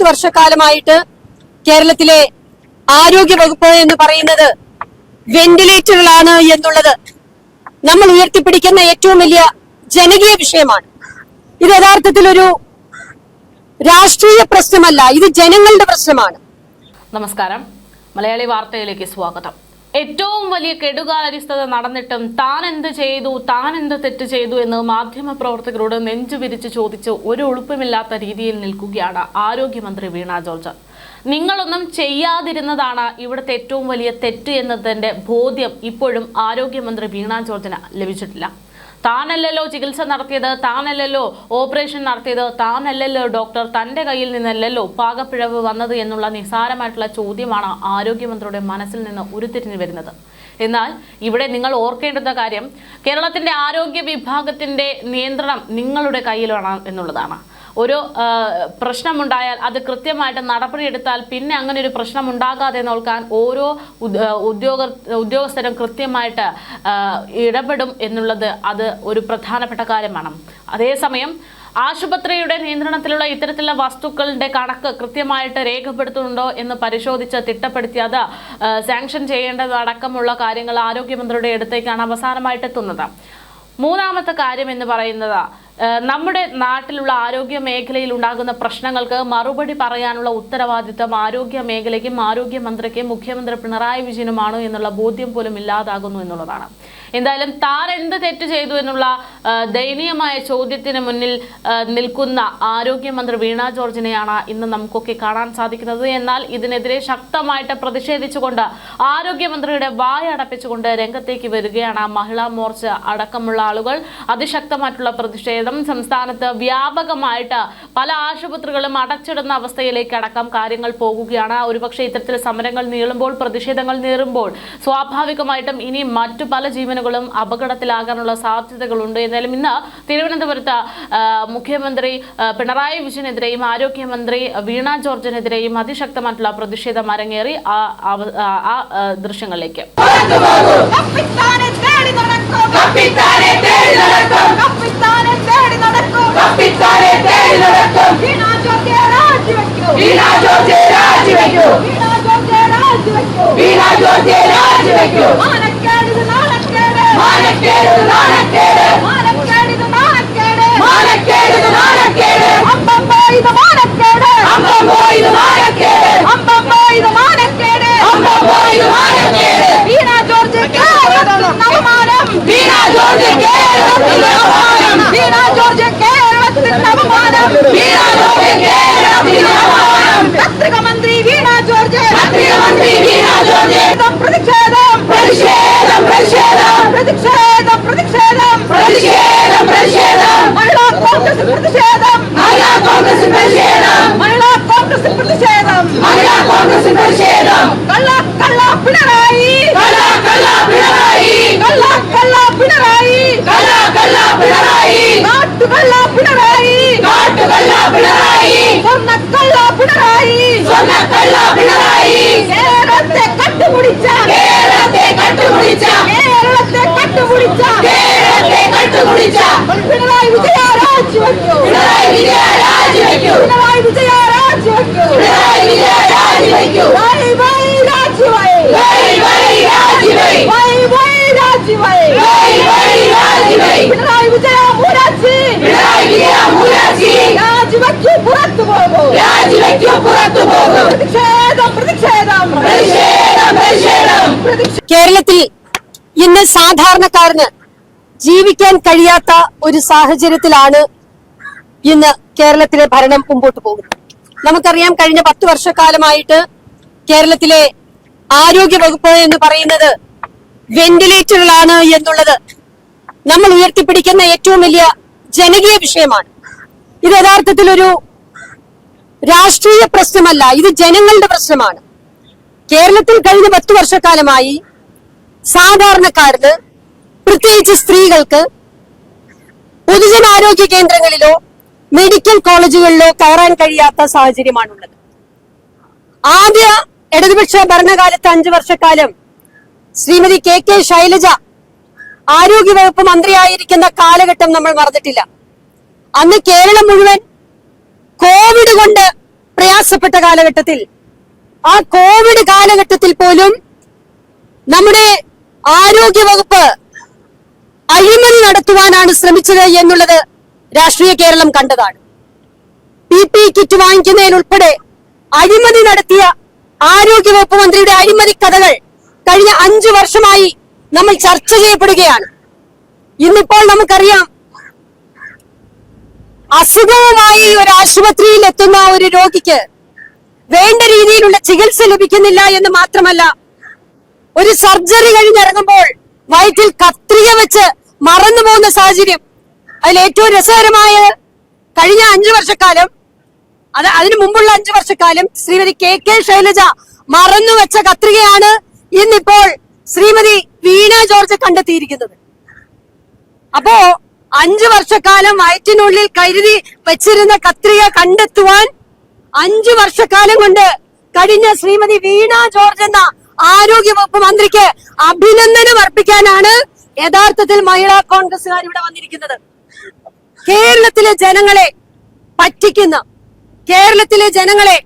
വർഷക്കാലമായിട്ട് കേരളത്തിലെ ആരോഗ്യ വകുപ്പ് എന്ന് പറയുന്നത് വെന്റിലേറ്ററുകളാണ് എന്നുള്ളത് നമ്മൾ ഉയർത്തിപ്പിടിക്കുന്ന ഏറ്റവും വലിയ ജനകീയ വിഷയമാണ്. ഇത് യഥാർത്ഥത്തിൽ ഒരു രാഷ്ട്രീയ പ്രശ്നമല്ല, ഇത് ജനങ്ങളുടെ പ്രശ്നമാണ്. നമസ്കാരം, മലയാളി വാർത്തയിലേക്ക് സ്വാഗതം. ഏറ്റവും വലിയ കെടുകാര്യസ്ഥത നടന്നിട്ടും താൻ എന്ത് ചെയ്തു, താൻ എന്ത് തെറ്റ് ചെയ്തു എന്ന് മാധ്യമപ്രവർത്തകരോട് നെഞ്ചുവിരിച്ച് ചോദിച്ച് ഒരു ഒളിപ്പുമില്ലാത്ത രീതിയിൽ നിൽക്കുകയാണ് ആരോഗ്യമന്ത്രി വീണ ജോർജ്. നിങ്ങളൊന്നും ചെയ്യാതിരുന്നതാണ് ഇവിടുത്തെ ഏറ്റവും വലിയ തെറ്റ് എന്നതിന്റെ ബോധ്യം ഇപ്പോഴും ആരോഗ്യമന്ത്രി വീണ ജോർജിന് ലഭിച്ചിട്ടില്ല. താനല്ലല്ലോ ചികിത്സ നടത്തിയത്, താനല്ലല്ലോ ഓപ്പറേഷൻ നടത്തിയത്, താനല്ലല്ലോ ഡോക്ടർ, തന്റെ കയ്യിൽ നിന്നല്ലല്ലോ പാകപ്പിഴവ് വന്നത് എന്നുള്ള നിസ്സാരമായിട്ടുള്ള ചോദ്യമാണ് ആരോഗ്യമന്ത്രിയുടെ മനസ്സിൽ നിന്ന് ഉരുത്തിരിഞ്ഞു വരുന്നത്. എന്നാൽ ഇവിടെ നിങ്ങൾ ഓർക്കേണ്ടുന്ന കാര്യം, കേരളത്തിന്റെ ആരോഗ്യ വിഭാഗത്തിന്റെ നിയന്ത്രണം നിങ്ങളുടെ കയ്യിലാണ് എന്നുള്ളതാണ്. ഒരു പ്രശ്നമുണ്ടായാൽ അത് കൃത്യമായിട്ട് നടപടിയെടുത്താൽ പിന്നെ അങ്ങനെ ഒരു പ്രശ്നം ഉണ്ടാകാതെ നോക്കാൻ ഓരോ ഉദ്യോഗസ്ഥരും കൃത്യമായിട്ട് ഇടപെടും എന്നുള്ളത് അത് ഒരു പ്രധാനപ്പെട്ട കാര്യമാണ്. അതേസമയം ആശുപത്രിയുടെ നിയന്ത്രണത്തിലുള്ള ഇത്തരത്തിലുള്ള വസ്തുക്കളുടെ കണക്ക് കൃത്യമായിട്ട് രേഖപ്പെടുത്തുന്നുണ്ടോ എന്ന് പരിശോധിച്ച് തിട്ടപ്പെടുത്തി അത് സാങ്ഷൻ ചെയ്യേണ്ടതടക്കമുള്ള കാര്യങ്ങൾ ആരോഗ്യമന്ത്രിയുടെ അടുത്തേക്കാണ് അവസാനമായിട്ട് എത്തുന്നത്. മൂന്നാമത്തെ കാര്യം എന്ന് പറയുന്നത്, നമ്മുടെ നാട്ടിലുള്ള ആരോഗ്യ മേഖലയിൽ ഉണ്ടാകുന്ന പ്രശ്നങ്ങൾക്ക് മറുപടി പറയാനുള്ള ഉത്തരവാദിത്തം ആരോഗ്യ മേഖലയ്ക്കും ആരോഗ്യമന്ത്രിക്കും മുഖ്യമന്ത്രി പിണറായി വിജയനുമാണ് എന്നുള്ള ബോധ്യം പോലും ഇല്ലാതാകുന്നു എന്നുള്ളതാണ്. എന്തായാലും താൻ എന്ത് തെറ്റ് ചെയ്തു എന്നുള്ള ദയനീയമായ ചോദ്യത്തിന് മുന്നിൽ നിൽക്കുന്ന ആരോഗ്യമന്ത്രി വീണ ജോർജിനെയാണ് ഇന്ന് നമുക്കൊക്കെ കാണാൻ സാധിക്കുന്നത്. എന്നാൽ ഇതിനെതിരെ ശക്തമായിട്ട് പ്രതിഷേധിച്ചുകൊണ്ട് ആരോഗ്യമന്ത്രിയുടെ വായടപ്പിച്ചുകൊണ്ട് രംഗത്തേക്ക് വരികയാണ് മഹിളാ മോർച്ച അടക്കമുള്ള ആളുകൾ. അതിശക്തമായിട്ടുള്ള പ്രതിഷേധം സംസ്ഥാനത്ത് വ്യാപകമായിട്ട് പല ആശുപത്രികളും അടച്ചിടുന്ന അവസ്ഥയിലേക്ക് അടക്കം കാര്യങ്ങൾ പോകുകയാണ്. ഒരുപക്ഷെ ഇത്തരത്തിൽ സമരങ്ങൾ നീളുമ്പോൾ, പ്രതിഷേധങ്ങൾ നീളുമ്പോൾ സ്വാഭാവികമായിട്ടും ഇനി മറ്റു പല ജീവനുകളും അപകടത്തിലാകാനുള്ള സാധ്യതകളുണ്ട്. എന്തായാലും ഇന്ന് തിരുവനന്തപുരത്ത് മുഖ്യമന്ത്രി പിണറായി വിജയനെതിരെയും ആരോഗ്യമന്ത്രി വീണ ജോർജിനെതിരെയും അതിശക്തമായിട്ടുള്ള പ്രതിഷേധം അരങ്ങേറി. ആ ദൃശ്യങ്ങളിലേക്ക് പത്രികമന്ത്രി വീണ ജോർജ് പ്രതിഷേധം പ്രതിഷേധം പ്രതിഷേധം പ്രതിഷേധം പ്രതിഷേധം പ്രതിഷേധം പ്രതിഷേധം മഹിളാ കോൺഗ്രസ് പ്രതിഷേധം മഹിളാ കോൺഗ്രസ് പ്രതിഷേധം മഹിളാ കോൺഗ്രസ് പ്രതിഷേധം മഹിളാ കോൺഗ്രസ് പ്രതിഷേധം കള്ള കള്ള പിണറായി കള്ള കള്ള പിണറായി കള്ള കള്ള പിണറായി കള്ള കള്ള പിണറായി കാട്ടുകള്ള പിണറായി കാട്ടുകള്ള പിണറായി സ്വർണ്ണക്കള്ള പിണറായി സ്വർണ്ണക്കള്ള പിണറായി കേരളത്തെ കട്ടുപിടിച്ച കേരളത്തെ കട്ടുപിടിച്ച കേരളത്തെ കട്ടുപിടിച്ച കേരളത്തെ കട്ടുപിടിച്ച പിണറായി വിജയ രാജിവെക്കൂ പിണറായി വിജയ രാജിവെക്കൂ പിണറായി വിജയ രാജിവെക്കൂ പിണറായി വിജയ രാജിവെക്കൂ വൈ വൈ രാജിവൈ വൈ വൈ രാജിവൈ വൈ വൈ രാജിവൈ വൈ വൈ രാജിവൈ പിണറായി വിജയ മൂരാജി പിണറായി വിജയ മൂരാജി രാജിവെക്കൂ പുറത്തു പോകൂ രാജിവെക്കൂ പുറത്തു പോകൂ പ്രതിഷേധം പ്രതിഷേധം പ്രതിഷേധം പ്രതിഷേധം. കേരളത്തിൽ ഇന്ന് സാധാരണക്കാരന് ജീവിക്കാൻ കഴിയാത്ത ഒരു സാഹചര്യത്തിലാണ് ഇന്ന് കേരളത്തിലെ ഭരണം മുമ്പോട്ട് പോകുന്നത്. നമുക്കറിയാം, കഴിഞ്ഞ 10 വർഷക്കാലമായിട്ട് കേരളത്തിലെ ആരോഗ്യ വകുപ്പ് എന്ന് പറയുന്നത് വെന്റിലേറ്ററുകളാണ് എന്നുള്ളത് നമ്മൾ ഉയർത്തിപ്പിടിക്കുന്ന ഏറ്റവും വലിയ ജനകീയ വിഷയമാണ്. ഇത് യഥാർത്ഥത്തിൽ ഒരു രാഷ്ട്രീയ പ്രശ്നമല്ല, ഇത് ജനങ്ങളുടെ പ്രശ്നമാണ്. കേരളത്തിൽ കഴിഞ്ഞ 10 വർഷക്കാലമായി സാധാരണക്കാരന്, പ്രത്യേകിച്ച് സ്ത്രീകൾക്ക് പൊതുജനാരോഗ്യ കേന്ദ്രങ്ങളിലോ മെഡിക്കൽ കോളേജുകളിലോ കയറാൻ കഴിയാത്ത സാഹചര്യമാണുള്ളത്. ആദ്യ ഇടതുപക്ഷ ഭരണകാലത്ത് 5 വർഷക്കാലം ശ്രീമതി കെ ശൈലജ ആരോഗ്യവകുപ്പ് മന്ത്രിയായിരിക്കുന്ന കാലഘട്ടം നമ്മൾ മറന്നിട്ടില്ല. അന്ന് കേരളം മുഴുവൻ കോവിഡ് കൊണ്ട് പ്രയാസപ്പെട്ട കാലഘട്ടത്തിൽ, ആ കോവിഡ് കാലഘട്ടത്തിൽ പോലും നമ്മുടെ ആരോഗ്യ വകുപ്പ് അഴിമതി നടത്തുവാനാണ് ശ്രമിച്ചത് എന്നുള്ളത് രാഷ്ട്രീയ കേരളം കണ്ടതാണ്. PPE കിറ്റ് വാങ്ങിക്കുന്നതിൽ ഉൾപ്പെടെ അഴിമതി നടത്തിയ ആരോഗ്യ വകുപ്പ് മന്ത്രിയുടെ അഴിമതി കഥകൾ കഴിഞ്ഞ 5 വർഷമായി നമ്മൾ ചർച്ച ചെയ്യപ്പെടുകയാണ്. ഇന്നിപ്പോൾ നമുക്കറിയാം, അസുഖവുമായി ഒരു ആശുപത്രിയിൽ എത്തുന്ന ഒരു രോഗിക്ക് വേണ്ട രീതിയിലുള്ള ചികിത്സ ലഭിക്കുന്നില്ല എന്ന് മാത്രമല്ല, ഒരു സർജറി കഴിഞ്ഞിറങ്ങുമ്പോൾ വയറ്റിൽ കത്രിക വെച്ച് മറന്നു പോകുന്ന സാഹചര്യം. അതിൽ ഏറ്റവും രസകരമായ കഴിഞ്ഞ 5 വർഷക്കാലം, അതിനു മുമ്പുള്ള 5 വർഷക്കാലം ശ്രീമതി KK ശൈലജ മറന്നു വെച്ച കത്രികയാണ് ഇന്നിപ്പോൾ ശ്രീമതി വീണ ജോർജ് കണ്ടെത്തിയിരിക്കുന്നത്. അപ്പോ 5 വർഷക്കാലം വയറ്റിനുള്ളിൽ കരുതി വെച്ചിരുന്ന കത്രിക കണ്ടെത്തുവാൻ 5 വർഷക്കാലം കൊണ്ട് കഴിഞ്ഞ ശ്രീമതി വീണ ജോർജ് എന്ന ആരോഗ്യ വകുപ്പ് മന്ത്രിക്ക് അഭിനന്ദനം അർപ്പിക്കാനാണ് യഥാർത്ഥത്തിൽ മഹിളാ കോൺഗ്രസുകാർ ഇവിടെ വന്നിരിക്കുന്നത്. കേരളത്തിലെ ജനങ്ങളെ പറ്റിക്കുന്ന, കേരളത്തിലെ ജനങ്ങളെ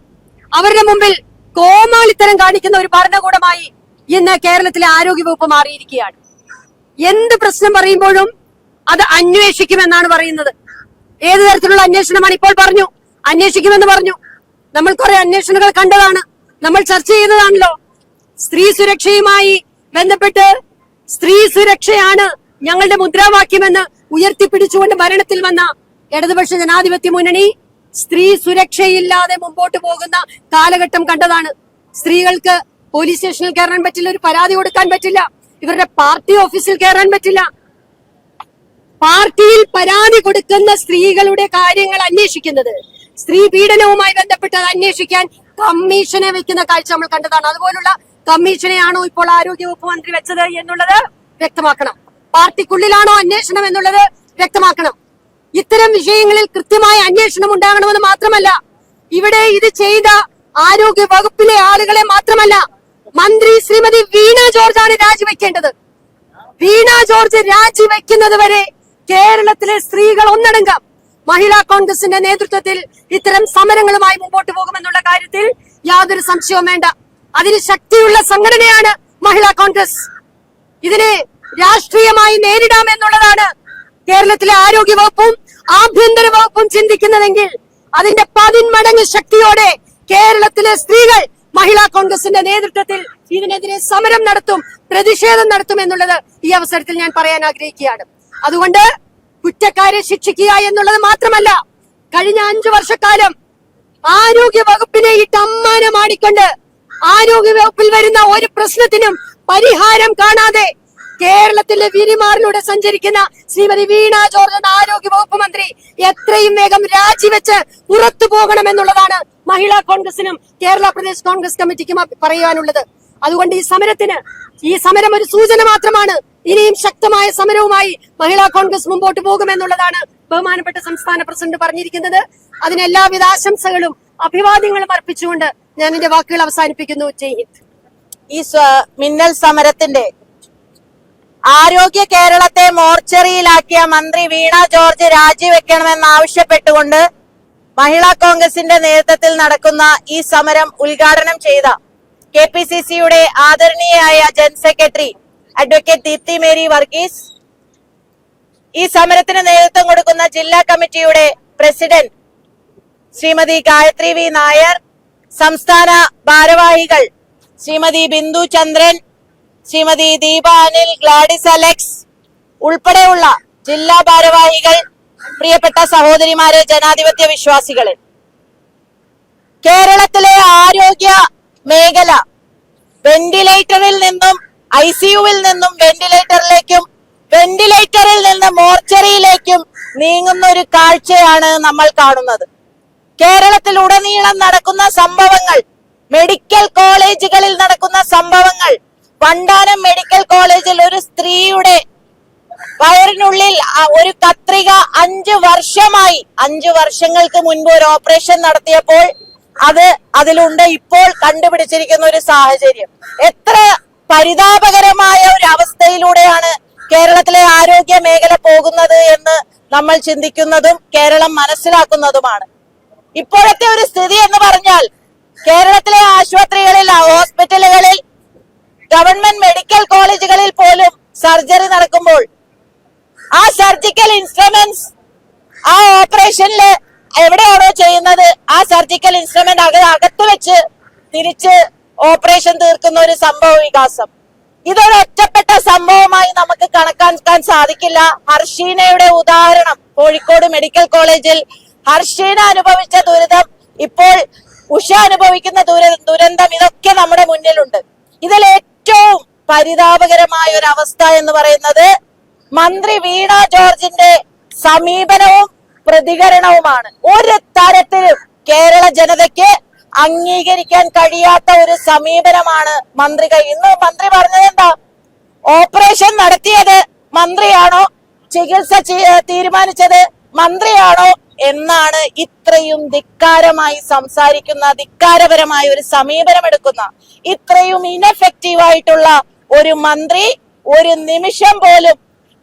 അവരുടെ മുമ്പിൽ കോമാളിത്തരം കാണിക്കുന്ന ഒരു ഭരണകൂടമായി ഇന്ന് കേരളത്തിലെ ആരോഗ്യ വകുപ്പ് മാറിയിരിക്കുകയാണ്. എന്ത് പ്രശ്നം പറയുമ്പോഴും അത് അന്വേഷിക്കുമെന്നാണ് പറയുന്നത്. ഏത് തരത്തിലുള്ള അന്വേഷണമാണ്? ഇപ്പോൾ പറഞ്ഞു അന്വേഷിക്കുമെന്ന് പറഞ്ഞു. നമ്മൾ കുറെ അന്വേഷണങ്ങൾ കണ്ടതാണ്, നമ്മൾ ചർച്ച ചെയ്യുന്നതാണല്ലോ. സ്ത്രീ സുരക്ഷയുമായി ബന്ധപ്പെട്ട് സ്ത്രീ സുരക്ഷയാണ് ഞങ്ങളുടെ മുദ്രാവാക്യമെന്ന് ഉയർത്തിപ്പിടിച്ചുകൊണ്ട് ഭരണത്തിൽ വന്ന ഇടതുപക്ഷ ജനാധിപത്യ മുന്നണി സ്ത്രീ സുരക്ഷയില്ലാതെ മുമ്പോട്ട് പോകുന്ന കാലഘട്ടം കണ്ടതാണ്. സ്ത്രീകൾക്ക് പോലീസ് സ്റ്റേഷനിൽ കയറാൻ പറ്റില്ല, ഒരു പരാതി കൊടുക്കാൻ പറ്റില്ല, ഇവരുടെ പാർട്ടി ഓഫീസിൽ കയറാൻ പറ്റില്ല. പാർട്ടിയിൽ പരാതി കൊടുക്കുന്ന സ്ത്രീകളുടെ കാര്യങ്ങൾ അന്വേഷിക്കുന്നത്, സ്ത്രീ പീഡനവുമായി ബന്ധപ്പെട്ടത് അന്വേഷിക്കാൻ കമ്മീഷനെ വെക്കുന്ന കാഴ്ച നമ്മൾ കണ്ടതാണ്. അതുപോലുള്ള കമ്മീഷനെയാണോ ഇപ്പോൾ ആരോഗ്യ വകുപ്പ് മന്ത്രി വെച്ചത് എന്നുള്ളത് വ്യക്തമാക്കണം. പാർട്ടിക്കുള്ളിലാണോ അന്വേഷണം എന്നുള്ളത് വ്യക്തമാക്കണം. ഇത്തരം വിഷയങ്ങളിൽ കൃത്യമായ അന്വേഷണം ഉണ്ടാകണമെന്ന് മാത്രമല്ല, ഇവിടെ ഇത് ചെയ്ത ആരോഗ്യ വകുപ്പിലെ ആളുകളെ മാത്രമല്ല, മന്ത്രി ശ്രീമതി വീണ ജോർജ് ആണ് രാജിവെക്കേണ്ടത്. വീണ ജോർജ് രാജിവെക്കുന്നത് വരെ കേരളത്തിലെ സ്ത്രീകൾ ഒന്നടങ്കം മഹിളാ കോൺഗ്രസിന്റെ നേതൃത്വത്തിൽ ഇത്തരം സമരങ്ങളുമായി മുമ്പോട്ട് പോകുമെന്നുള്ള കാര്യത്തിൽ യാതൊരു സംശയവും വേണ്ട. അതിന് ശക്തിയുള്ള സംഘടനയാണ് മഹിളാ കോൺഗ്രസ്. ഇതിനെ രാഷ്ട്രീയമായി നേരിടാമെന്നുള്ളതാണ് കേരളത്തിലെ ആരോഗ്യ വകുപ്പും ആഭ്യന്തര വകുപ്പും ചിന്തിക്കുന്നതെങ്കിൽ അതിന്റെ 10 മടങ്ങ് ശക്തിയോടെ കേരളത്തിലെ സ്ത്രീകൾ മഹിളാ കോൺഗ്രസിന്റെ നേതൃത്വത്തിൽ ഇതിനെതിരെ സമരം നടത്തും, പ്രതിഷേധം നടത്തും എന്നുള്ളത് ഈ അവസരത്തിൽ ഞാൻ പറയാൻ ആഗ്രഹിക്കുകയാണ്. അതുകൊണ്ട് കുറ്റക്കാരെ ശിക്ഷിക്കുക എന്നുള്ളത് മാത്രമല്ല, കഴിഞ്ഞ 5 വർഷക്കാലം ആരോഗ്യ വകുപ്പിനെ ഇട്ട് അമ്മാനമാടിക്കൊണ്ട് ആരോഗ്യ വകുപ്പിൽ വരുന്ന ഒരു പ്രശ്നത്തിനും പരിഹാരം കാണാതെ കേരളത്തിലെ വിരിമാറിലൂടെ സഞ്ചരിക്കുന്ന ശ്രീമതി വീണ ജോർജ് എന്ന ആരോഗ്യ വകുപ്പ് മന്ത്രി എത്രയും വേഗം രാജിവെച്ച് പുറത്തു പോകണമെന്നുള്ളതാണ് മഹിളാ കോൺഗ്രസിനും കേരള പ്രദേശ് കോൺഗ്രസ് കമ്മിറ്റിക്കും പറയാനുള്ളത്. അതുകൊണ്ട് ഈ സമരം ഒരു സൂചന മാത്രമാണ്. ഇനിയും ശക്തമായ സമരവുമായി മഹിളാ കോൺഗ്രസ് മുമ്പോട്ട് പോകുമെന്നുള്ളതാണ് ബഹുമാനപ്പെട്ട സംസ്ഥാന പ്രസിഡന്റ് പറഞ്ഞിരിക്കുന്നത്. അതിന് എല്ലാവിധ ആശംസകളും അഭിവാദ്യങ്ങളും അർപ്പിച്ചുകൊണ്ട് ഞാൻ എന്റെ വാക്കുകൾ അവസാനിപ്പിക്കുന്നു. ജയ് ഹിന്ദ്. ഈ മിന്നൽ സമരത്തിന്റെ ആരോഗ്യ കേരളത്തെ മോർച്ചറിയിലാക്കിയ മന്ത്രി വീണ ജോർജ് രാജിവെക്കണമെന്നാവശ്യപ്പെട്ടുകൊണ്ട് മഹിളാ കോൺഗ്രസിന്റെ നേതൃത്വത്തിൽ നടക്കുന്ന ഈ സമരം ഉദ്ഘാടനം ചെയ്ത KPCCയുടെ ആദരണീയയായ general secretary advocate Deepthi Mary Varghese, ഈ സമരത്തിന് നേതൃത്വം കൊടുക്കുന്ന ജില്ലാ കമ്മിറ്റിയുടെ പ്രസിഡന്റ് ശ്രീമതി ഗായത്രി വി നായർ, സംസ്ഥാന ഭാരവാഹികൾ ശ്രീമതി ബിന്ദു ചന്ദ്രൻ, ശ്രീമതി ദീപ അനിൽ, ഗ്ലാഡിസ് അലക്സ് ഉൾപ്പെടെയുള്ള ജില്ലാ ഭാരവാഹികൾ, പ്രിയപ്പെട്ട സഹോദരിമാരെ, ജനാധിപത്യ വിശ്വാസികളെ, കേരളത്തിലെ ആരോഗ്യ മേഖല വെന്റിലേറ്ററിൽ നിന്നും ICUവിൽ നിന്നും വെന്റിലേറ്ററിലേക്കും, വെന്റിലേറ്ററിൽ നിന്ന് മോർച്ചറിയിലേക്കും നീങ്ങുന്ന ഒരു കാഴ്ചയാണ് നമ്മൾ കാണുന്നത്. കേരളത്തിലുടനീളം നടക്കുന്ന സംഭവങ്ങൾ, മെഡിക്കൽ കോളേജുകളിൽ നടക്കുന്ന സംഭവങ്ങൾ, വണ്ടാനം മെഡിക്കൽ കോളേജിൽ ഒരു സ്ത്രീയുടെ വയറിനുള്ളിൽ ഒരു കത്രിക 5 വർഷമായി, 5 വർഷങ്ങൾക്ക് മുൻപ് ഒരു ഓപ്പറേഷൻ നടത്തിയപ്പോൾ അതിലുണ്ട് ഇപ്പോൾ കണ്ടുപിടിച്ചിരിക്കുന്ന ഒരു സാഹചര്യം. എത്ര പരിതാപകരമായ ഒരു അവസ്ഥയിലൂടെയാണ് കേരളത്തിലെ ആരോഗ്യ മേഖല പോകുന്നത് എന്ന് നമ്മൾ ചിന്തിക്കുന്നതും കേരളം മനസ്സിലാക്കുന്നതുമാണ്. ഇപ്പോഴത്തെ ഒരു സ്ഥിതി എന്ന് പറഞ്ഞാൽ കേരളത്തിലെ ആശുപത്രികളിൽ, ഹോസ്പിറ്റലുകളിൽ, ഗവൺമെന്റ് മെഡിക്കൽ കോളേജുകളിൽ പോലും സർജറി നടക്കുമ്പോൾ ആ സർജിക്കൽ ഇൻസ്ട്രുമെന്റ്സ് ആ ഓപ്പറേഷനില് എവിടെയാണോ ചെയ്യുന്നത് ആ സർജിക്കൽ ഇൻസ്ട്രുമെന്റ് അകത്ത് വെച്ച് തിരിച്ച് ഓപ്പറേഷൻ തീർക്കുന്ന ഒരു സംഭവ വികാസം. ഇതൊരു ഒറ്റപ്പെട്ട സംഭവമായി നമുക്ക് കണക്കാക്കാൻ സാധിക്കില്ല. ഹർഷീനയുടെ ഉദാഹരണം, കോഴിക്കോട് മെഡിക്കൽ കോളേജിൽ ഹർഷീന അനുഭവിച്ച ദുരിതം, ഇപ്പോൾ ഉഷ അനുഭവിക്കുന്ന ദുരന്തം, ഇതൊക്കെ നമ്മുടെ മുന്നിലുണ്ട്. ഇതിൽ ഏറ്റവും പരിതാപകരമായ ഒരു അവസ്ഥ എന്ന് പറയുന്നത് മന്ത്രി വീണ ജോർജിന്റെ സമീപനവും പ്രതികരണവുമാണ്. ഒരു തരത്തിലും കേരള ജനതയ്ക്ക് അംഗീകരിക്കാൻ കഴിയാത്ത ഒരു സമീപനമാണ് ഇന്ന് മന്ത്രി പറഞ്ഞത് എന്താ? ഓപ്പറേഷൻ നടത്തിയത് മന്ത്രിയാണോ, ചികിത്സ തീരുമാനിച്ചത് മന്ത്രിയാണോ എന്നാണ് ഇത്രയും ധിക്കാരമായി സംസാരിക്കുന്ന, ധിക്കാരപരമായ ഒരു സമീപനം എടുക്കുന്ന, ഇത്രയും ഇനെഫക്റ്റീവ് ആയിട്ടുള്ള ഒരു മന്ത്രി ഒരു നിമിഷം പോലും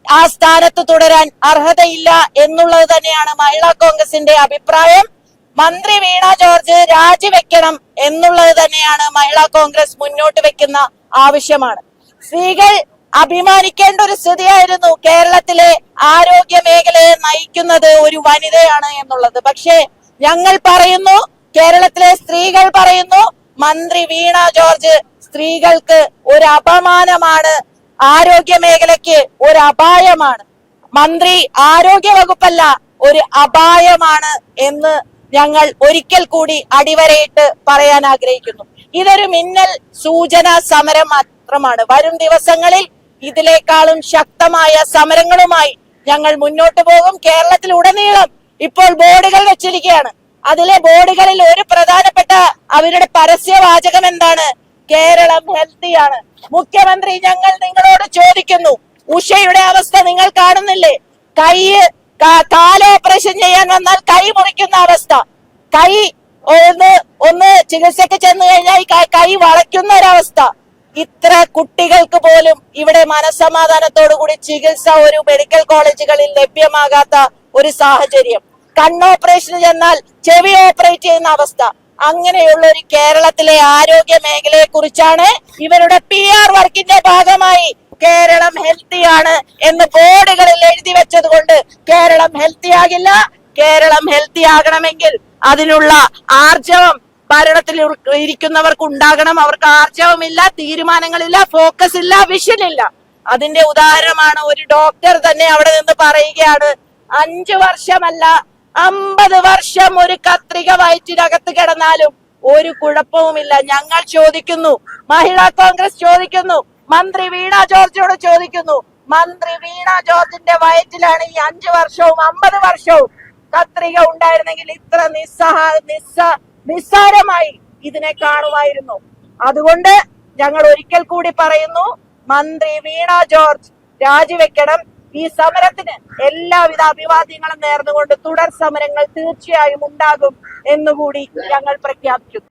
ആ സ്ഥാനത്ത് തുടരാൻ അർഹതയില്ല എന്നുള്ളത് തന്നെയാണ് മഹിളാ കോൺഗ്രസിന്റെ അഭിപ്രായം. മന്ത്രി വീണ ജോർജ് രാജിവെക്കണം എന്നുള്ളത് തന്നെയാണ് മഹിളാ കോൺഗ്രസ് മുന്നോട്ട് വെക്കുന്ന ആവശ്യമാണ്. സ്ത്രീകൾ അഭിമാനിക്കേണ്ട ഒരു സ്ഥിതിയായിരുന്നു കേരളത്തിലെ ആരോഗ്യ മേഖലയെ നയിക്കുന്നത് ഒരു വനിതയാണ് എന്നുള്ളത്. പക്ഷേ ഞങ്ങൾ പറയുന്നു, കേരളത്തിലെ സ്ത്രീകൾ പറയുന്നു, മന്ത്രി വീണ ജോർജ് സ്ത്രീകൾക്ക് ഒരു അപമാനമാണ്, ആരോഗ്യ മേഖലയ്ക്ക് ഒരു അപായമാണ്. മന്ത്രി ആരോഗ്യ വകുപ്പല്ല, ഒരു അപായമാണ് എന്ന് ഞങ്ങൾ ഒരിക്കൽ കൂടി അടിവരയിട്ട് പറയാൻ ആഗ്രഹിക്കുന്നു. ഇതൊരു മിന്നൽ സൂചന സമരം മാത്രമാണ്. വരും ദിവസങ്ങളിൽ ഇതിനേക്കാളും ശക്തമായ സമരങ്ങളുമായി ഞങ്ങൾ മുന്നോട്ട് പോകും. കേരളത്തിലുടനീളം ഇപ്പോൾ ബോർഡുകൾ വെച്ചിരിക്കുകയാണ്. അതിലെ ബോർഡുകളിൽ ഒരു പ്രധാനപ്പെട്ട അവരുടെ പരസ്യവാചകം എന്താണ്? കേരളം ഹെൽത്തിയാണ്. മുഖ്യമന്ത്രി, ഞങ്ങൾ നിങ്ങളോട് ചോദിക്കുന്നു, ഉഷയുടെ അവസ്ഥ നിങ്ങൾ കാണുന്നില്ലേ? കാല് ഓപ്പറേഷൻ ചെയ്യാൻ വന്നാൽ കൈ മുറിക്കുന്ന അവസ്ഥ, കൈ ഒന്ന് ചികിത്സക്ക് ചെന്ന് കഴിഞ്ഞാൽ കൈ വളയ്ക്കുന്ന ഒരവസ്ഥ. ഇത്ര കുട്ടികൾക്ക് പോലും ഇവിടെ മനസ്സമാധാനത്തോടു കൂടി ചികിത്സ ഒരു മെഡിക്കൽ കോളേജുകളിൽ ലഭ്യമാകാത്ത ഒരു സാഹചര്യം. കണ്ണോപ്പറേഷന് ചെന്നാൽ ചെവി ഓപ്പറേറ്റ് ചെയ്യുന്ന അവസ്ഥ. അങ്ങനെയുള്ള ഒരു കേരളത്തിലെ ആരോഗ്യ മേഖലയെ കുറിച്ചാണ് ഇവരുടെ PR വർക്കിന്റെ ഭാഗമായി കേരളം ഹെൽത്തിയാണ് എന്ന് ബോർഡുകളിൽ എഴുതി വെച്ചത് കൊണ്ട് കേരളം ഹെൽത്തി ആകില്ല. കേരളം ഹെൽത്തി ആകണമെങ്കിൽ അതിനുള്ള ആർജവം ഭരണത്തിൽ ഇരിക്കുന്നവർക്ക് ഉണ്ടാകണം. അവർക്ക് ആർജവമില്ല, തീരുമാനങ്ങളില്ല, ഫോക്കസ് ഇല്ല, വിഷൻ ഇല്ല. അതിന്റെ ഉദാഹരണമാണ് ഒരു ഡോക്ടർ തന്നെ അവിടെ നിന്ന് പറയുകയാണ്, 5 വർഷമല്ല 50 വർഷം ഒരു കത്രിക വയറ്റിനകത്ത് കിടന്നാലും ഒരു കുഴപ്പവുമില്ല. ഞങ്ങൾ ചോദിക്കുന്നു, മഹിളാ കോൺഗ്രസ് ചോദിക്കുന്നു, മന്ത്രി വീണ ജോർജിനോട് ചോദിക്കുന്നു, മന്ത്രി വീണ ജോർജിന്റെ വയറ്റിലാണ് ഈ 5 വർഷവും 50 വർഷവും കത്രിക ഉണ്ടായിരുന്നെങ്കിൽ ഇത്ര നിസ്സാരമായി ഇതിനെ കാണുമായിരുന്നു. അതുകൊണ്ട് ഞങ്ങൾ ഒരിക്കൽ കൂടി പറയുന്നു, മന്ത്രി വീണ ജോർജ് രാജിവെക്കണം. ഈ സമരത്തിന് എല്ലാവിധ അഭിവാദ്യങ്ങളും നേർന്നുകൊണ്ട് തുടർ സമരങ്ങൾ തീർച്ചയായും ഉണ്ടാകും എന്നുകൂടി ഞങ്ങൾ പ്രഖ്യാപിക്കുന്നു.